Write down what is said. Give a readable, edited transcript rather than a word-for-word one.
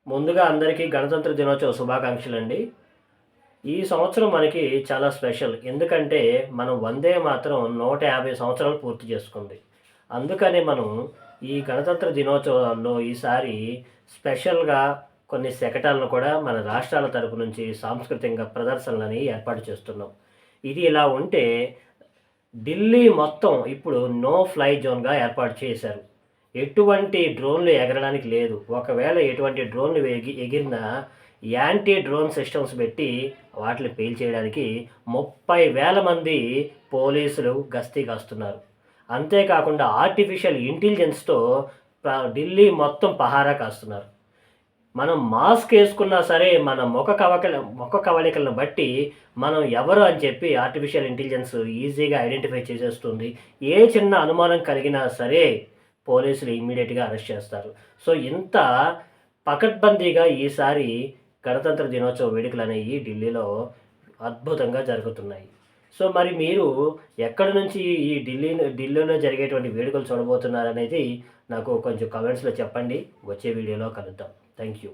ముందుగా అందరికీ గణతంత్ర దినోత్సవ శుభాకాంక్షలండి. ఈ సంవత్సరం మనకి చాలా స్పెషల్. ఎందుకంటే, మనం వందే మాతరం 150 సంవత్సరాలు పూర్తి చేసుకుంది. అందుకని మనం ఈ గణతంత్ర దినోత్సవాల్లో ఈసారి స్పెషల్‌గా కొన్ని శకటాలను కూడా మన రాష్ట్రాల తరపు నుంచి సాంస్కృతికంగా ప్రదర్శనలని ఏర్పాటు చేస్తున్నాం. ఇది ఇలా ఉంటే, ఢిల్లీ మొత్తం ఇప్పుడు నో ఫ్లై జోన్‌గా ఏర్పాటు చేశారు. ఎటువంటి డ్రోన్‌లు ఎగరడానికి లేదు. ఒకవేళ ఎటువంటి డ్రోన్‌లు ఎగిరినా యాంటీ డ్రోన్ సిస్టమ్స్ పెట్టి వాటిని పేల్చేయడానికి 30,000 మంది పోలీసులు గస్తీ కాస్తున్నారు. అంతేకాకుండా ఆర్టిఫిషియల్ ఇంటెలిజెన్స్‌తో ఢిల్లీ మొత్తం పహారా కాస్తున్నారు. మనం మాస్క్ ఏసుకున్నా సరే మన ముఖ కవళికలను బట్టి మనం ఎవరు అని చెప్పి ఆర్టిఫిషియల్ ఇంటెలిజెన్స్ ఈజీగా ఐడెంటిఫై చేసేస్తుంది. ఏ చిన్న అనుమానం కలిగినా సరే పోలీసులు ఇమ్మీడియేట్‌గా అరెస్ట్ చేస్తారు. సో, ఇంత పకడ్బందీగా ఈసారి గణతంత్ర దినోత్సవ వేడుకలనేయి ఢిల్లీలో అద్భుతంగా జరుగుతున్నాయి. సో, మరి మీరు ఎక్కడి నుంచి ఈ ఢిల్లీలో జరిగేటువంటి వేడుకలు చూడబోతున్నారనేది నాకు కొంచెం కామెంట్స్‌లో చెప్పండి. వచ్చే వీడియోలో కలుద్దాం. Thank you.